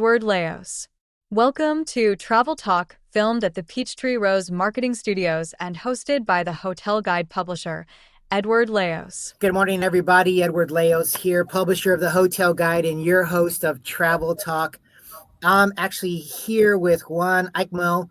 Edward Laos. Welcome to Travel Talk, filmed at the Peachtree Rose Marketing Studios and hosted by the Hotel Guide publisher, Edward Laos. Good morning, everybody. Edward Laos here, publisher of the Hotel Guide and your host of Travel Talk. I'm actually here with Wan Eikmal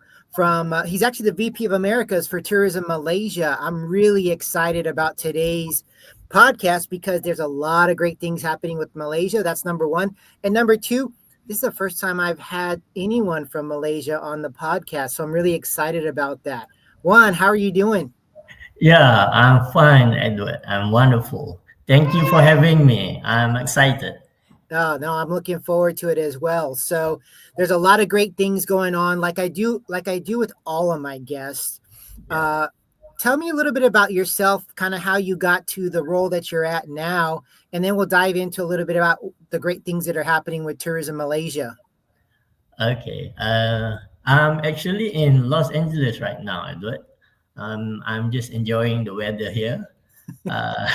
he's actually the VP of Americas for Tourism Malaysia. I'm really excited about today's podcast because there's a lot of great things happening with Malaysia. That's number one. And number two, this is the first time I've had anyone from Malaysia on the podcast. So I'm really excited about that. Wan, how are you doing? Yeah, I'm fine, Edward. I'm wonderful. Thank you for having me. I'm excited. Oh, no, I'm looking forward to it as well. So there's a lot of great things going on, like I do with all of my guests. Tell me a little bit about yourself, kind of how you got to the role that you're at now, and then we'll dive into a little bit about the great things that are happening with Tourism Malaysia. Okay. I'm actually in Los Angeles right now, Edward. I'm just enjoying the weather here. Uh,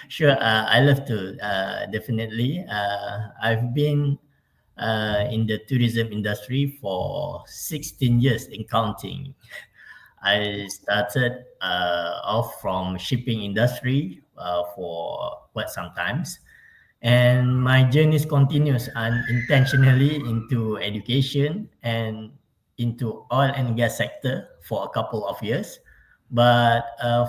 sure, I love to, definitely. I've been in the tourism industry for 16 years in counting. I started off from shipping industry for quite some times, and my journey continues unintentionally into education and into oil and gas sector for a couple of years. But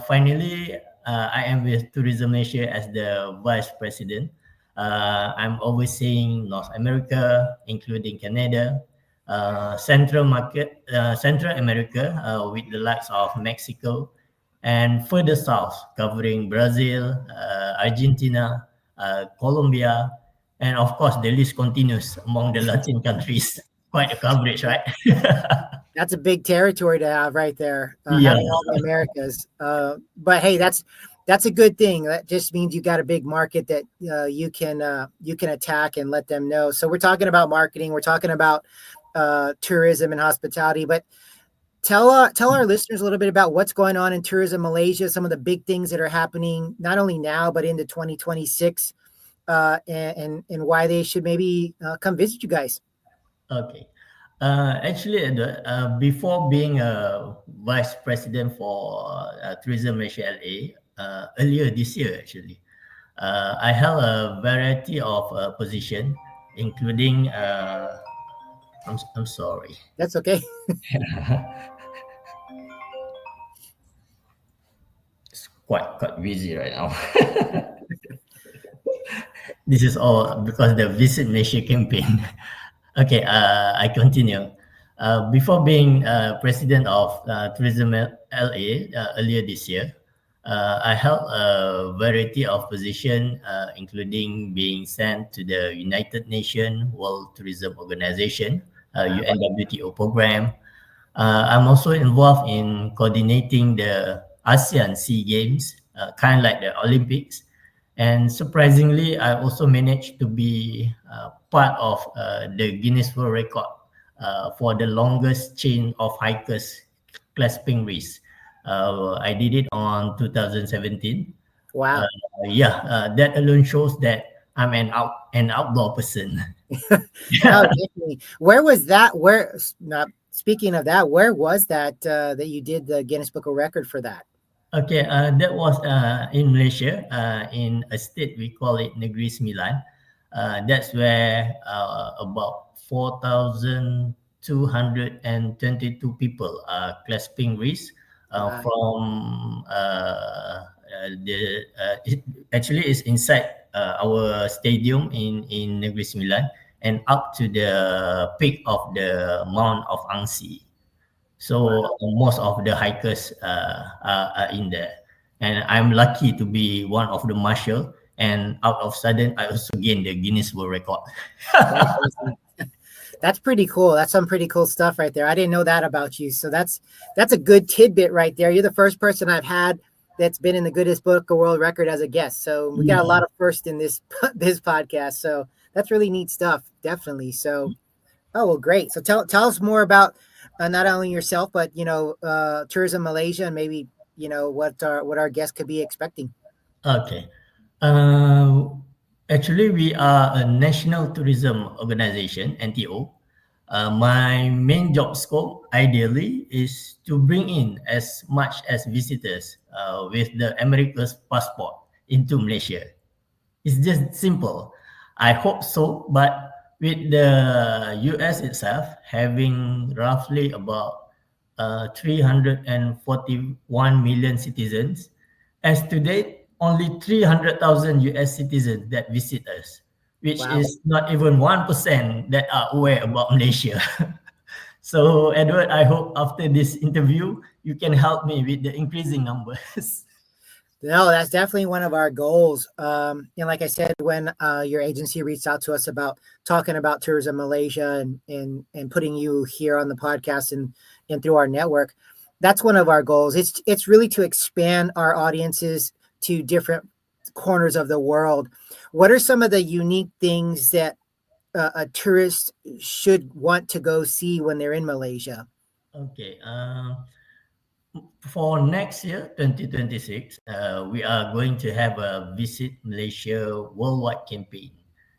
finally, I am with Tourism Malaysia as the vice president. I'm overseeing North America, including Canada, Central America, with the likes of Mexico, and further south, covering Brazil, Argentina, Colombia, and of course, the list continues among the Latin countries. Quite a coverage, right? That's a big territory to have right there, Yeah. having all the Americas. But hey, that's a good thing. That just means you got a big market that you can attack and let them know. So we're talking about marketing. We're talking about tourism and hospitality. But tell our listeners a little bit about what's going on in Tourism Malaysia. Some of the big things that are happening not only now but into 2026, and why they should maybe come visit you guys. Okay. Actually, before being a vice president for Tourism Malaysia LA, earlier this year, actually, I held a variety of position, including, I'm sorry. That's okay. It's quite busy right now. This is all because the Visit Malaysia campaign. Okay, I continue. Before being president of Tourism LA earlier this year, I held a variety of positions, including being sent to the United Nations World Tourism Organization, UNWTO program. I'm also involved in coordinating the ASEAN SEA Games, kind of like the Olympics. And surprisingly, I also managed to be part of the Guinness World Record for the longest chain of hikers clasping wrists. I did it on 2017. Wow. That alone shows that I'm an outdoor person. No, definitely. Where was that? Speaking of that, where was that that you did the Guinness Book of Record for that? Okay, that was in Malaysia, in a state we call it Negeri Sembilan. That's where about 4,222 people are clasping wrists Wow. from it actually is inside our stadium in Negeri Sembilan and up to the peak of the Mount of Angsi. So most of the hikers are in there, and I'm lucky to be one of the marshal. And out of sudden, I also gained the Guinness World Record. That's awesome. That's pretty cool. That's some pretty cool stuff right there. I didn't know that about you. So that's a good tidbit right there. You're the first person I've had that's been in the Guinness Book of World Record as a guest. So we got a lot of first in this podcast. So that's really neat stuff. Definitely. So, oh, well, great. So tell us more about not only yourself, but, Tourism Malaysia, and maybe, what our guests could be expecting. Okay. Uh, Actually, we are a national tourism organization, NTO. My main job scope, ideally, is to bring in as much as visitors with the America's passport into Malaysia. It's just simple. I hope so, but with the US itself having roughly about 341 million citizens, as to date, only 300,000 US citizens that visit us, which Wow. is not even 1% that are aware about Malaysia. So, Edward, I hope after this interview, you can help me with the increasing numbers. No, that's definitely one of our goals. And like I said, when your agency reached out to us about talking about Tourism Malaysia and putting you here on the podcast and through our network, that's one of our goals. It's really to expand our audiences to different corners of the world. What are some of the unique things that a tourist should want to go see when they're in Malaysia? Okay. For next year, 2026, we are going to have a Visit Malaysia worldwide campaign.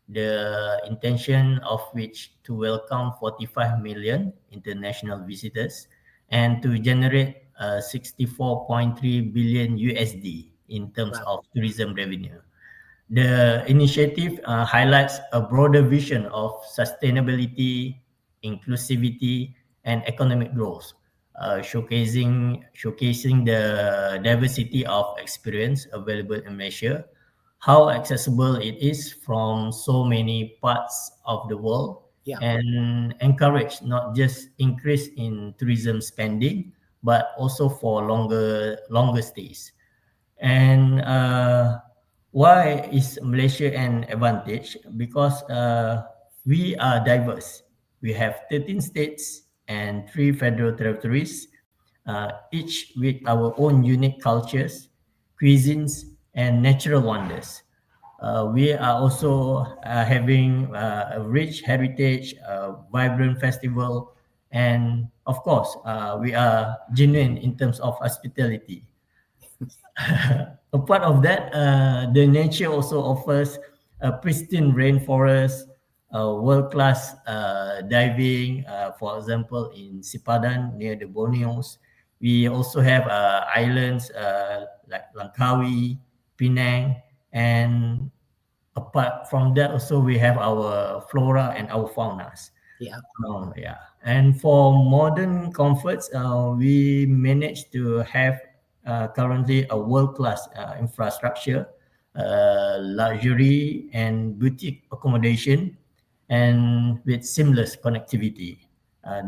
The intention of which to welcome 45 million international visitors and to generate 64.3 billion USD in terms Wow. of tourism revenue. The initiative highlights a broader vision of sustainability, inclusivity, and economic growth, showcasing the diversity of experience available in Malaysia, how accessible it is from so many parts of the world, Yeah. and encourage not just increase in tourism spending, but also for longer stays. And why is Malaysia an advantage? Because we are diverse. We have 13 states and 3 federal territories, each with our own unique cultures, cuisines, and natural wonders. We are also having a rich heritage, vibrant festival, and of course, we are genuine in terms of hospitality. Apart of that, the nature also offers a pristine rainforest, world-class diving. For example, in Sipadan near the Borneos, we also have islands like Langkawi, Penang, and apart from that, also we have our flora and our faunas. Yeah. Oh, yeah. And for modern comforts, we managed to have currently a world-class infrastructure, luxury and boutique accommodation, and with seamless connectivity.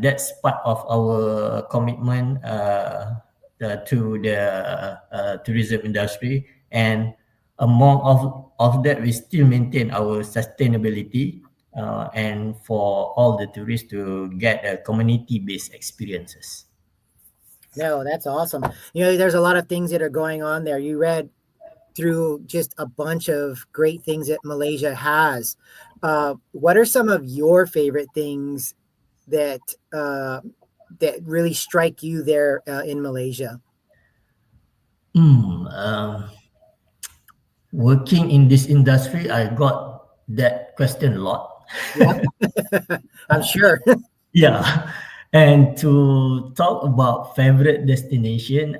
That's part of our commitment to the tourism industry. And among of that, we still maintain our sustainability and for all the tourists to get community-based experiences. No, that's awesome. There's a lot of things that are going on there. You read through just a bunch of great things that Malaysia has. What are some of your favorite things that that really strike you there in Malaysia? Mm, working in this industry, I got that question a lot. Yep, I'm sure. Yeah, and to talk about favorite destination,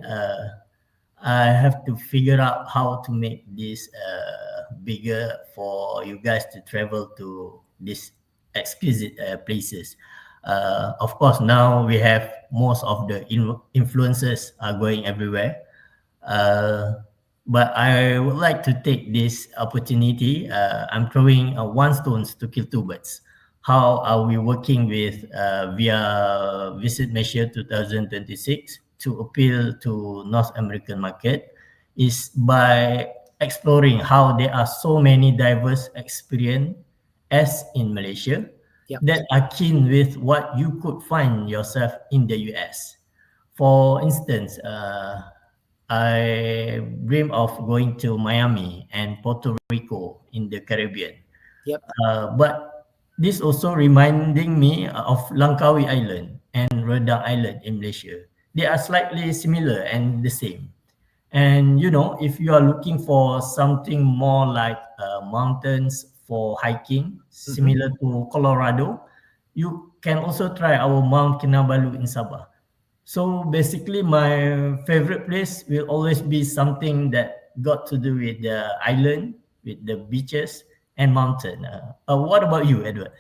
I have to figure out how to make this bigger for you guys to travel to these exquisite places. Of course, now we have most of the influencers are going everywhere. Uh, but I would like to take this opportunity. I'm throwing one stones to kill two birds. How are we working with via Visit Malaysia 2026 to appeal to North American market is by exploring how there are so many diverse experience as in Malaysia Yep, that are keen with what you could find yourself in the US. For instance, I dream of going to Miami and Puerto Rico in the Caribbean. yep, But this also reminding me of Langkawi Island and Redang Island in Malaysia. They are slightly similar and the same. And if you are looking for something more like mountains for hiking, Mhm. similar to Colorado, you can also try our Mount Kinabalu in Sabah. So basically, my favorite place will always be something that got to do with the island, with the beaches and mountain. What about you, Edward?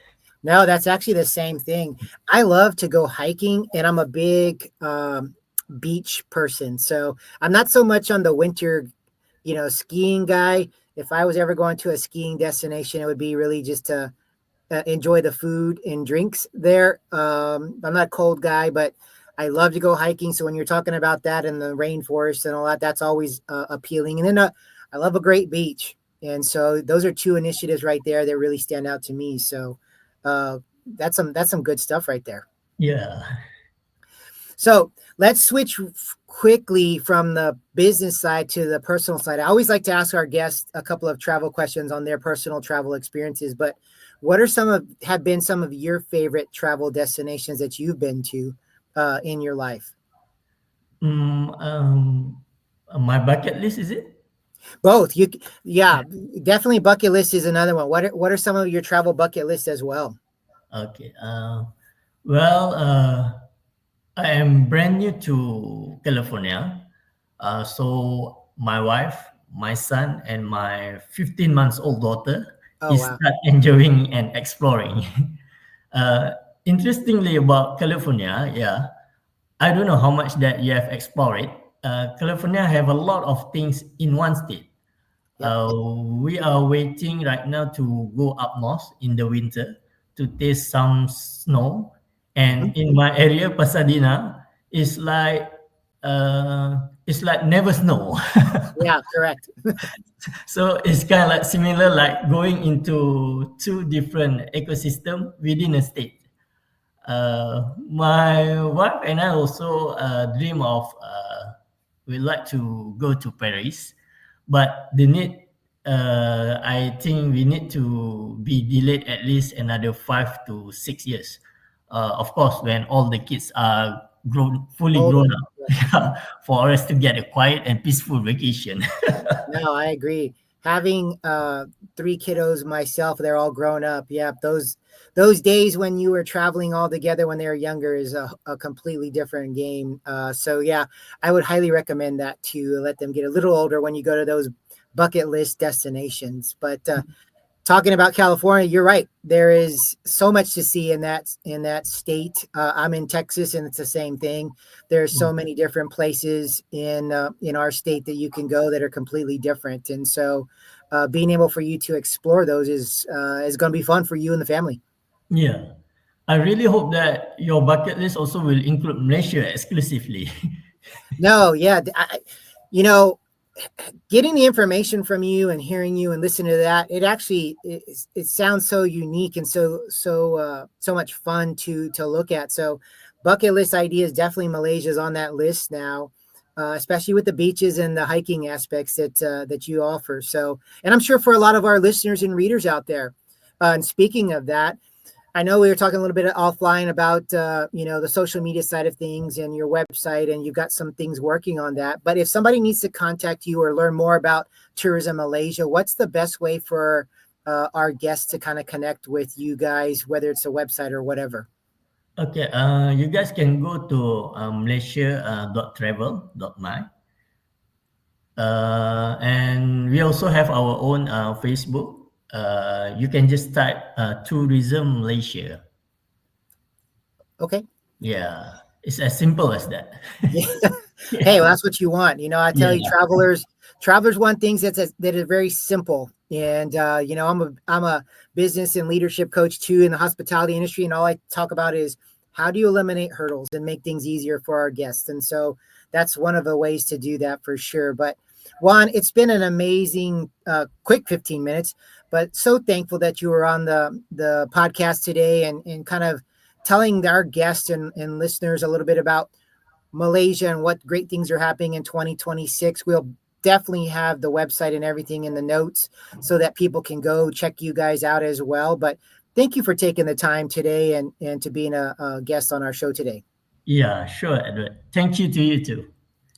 No, that's actually the same thing. I love to go hiking, and I'm a big beach person. So I'm not so much on the winter, skiing guy. If I was ever going to a skiing destination, it would be really just to enjoy the food and drinks there. I'm not a cold guy, but I love to go hiking. So when you're talking about that and the rainforest and all that, that's always appealing. And then I love a great beach. And so those are two initiatives right there that really stand out to me. So uh, that's some good stuff right there. Yeah. So let's switch quickly from the business side to the personal side. I always like to ask our guests a couple of travel questions on their personal travel experiences, but what are have been some of your favorite travel destinations that you've been to in your life? Mm, my bucket list, is it? Both. Yeah, definitely bucket list is another one. What are some of your travel bucket list as well? Okay. Well, I am brand new to California. So my wife, my son, and my 15 months old daughter Oh is wow. start enjoying and exploring. uh, Interestingly about California, yeah, I don't know how much that you have explored it. California have a lot of things in one state. Yep. We are waiting right now to go up north in the winter to taste some snow. And Mhm. in my area, Pasadena, it's like never snow. Yeah, correct. So it's kind of like similar, like going into two different ecosystem within a state. My wife and I also dream of we like to go to Paris, but I think we need to be delayed at least another 5 to 6 years. Of course, when all the kids are fully Older. grown up, for us to get a quiet and peaceful vacation. No, I agree. Having three kiddos myself, they're all grown up. Yeah, those days when you were traveling all together when they were younger is a completely different game. So yeah, I would highly recommend that to let them get a little older when you go to those bucket list destinations. But talking about California, you're right. There is so much to see in that state. I'm in Texas, and it's the same thing. There's so many different places in our state that you can go that are completely different, and so being able for you to explore those is going to be fun for you and the family. Yeah. I really hope that your bucket list also will include Malaysia exclusively. No, yeah, you know, getting the information from you and hearing you and listening to that, it sounds so unique and so much fun to look at. So bucket list ideas, definitely Malaysia's on that list now, especially with the beaches and the hiking aspects that you offer. So, and I'm sure for a lot of our listeners and readers out there. And speaking of that, I know we were talking a little bit offline about the social media side of things and your website, and you've got some things working on that. But if somebody needs to contact you or learn more about Tourism Malaysia, what's the best way for our guests to kind of connect with you guys, whether it's a website or whatever? Okay, you guys can go to malaysia.travel.my. And we also have our own Facebook. You can just type Tourism Malaysia. Okay. Yeah, it's as simple as that. Yeah. Hey, Yeah, well, that's what you want. I tell you, yeah, travelers want things that are very simple. And I'm a business and leadership coach too in the hospitality industry, and all I talk about is how do you eliminate hurdles and make things easier for our guests. And so that's one of the ways to do that for sure. But Juan, it's been an amazing, quick 15 minutes, but so thankful that you were on the podcast today and kind of telling our guests and listeners a little bit about Malaysia and what great things are happening in 2026. We'll definitely have the website and everything in the notes so that people can go check you guys out as well. But thank you for taking the time today and to being a guest on our show today. yeah, sure, Edward. Thank you to you too.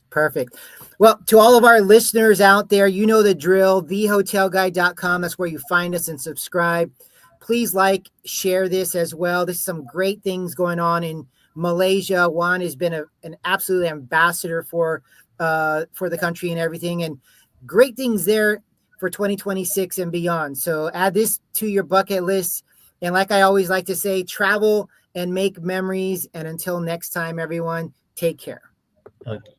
Perfect. Well, to all of our listeners out there, you know the drill, thehotelguide.com. That's where you find us and subscribe. Please like, share this as well. There's some great things going on in Malaysia. Wan has been an absolute ambassador for the country and everything, and great things there for 2026 and beyond. So add this to your bucket list. And like I always like to say, travel and make memories. And until next time, everyone, take care. Okay.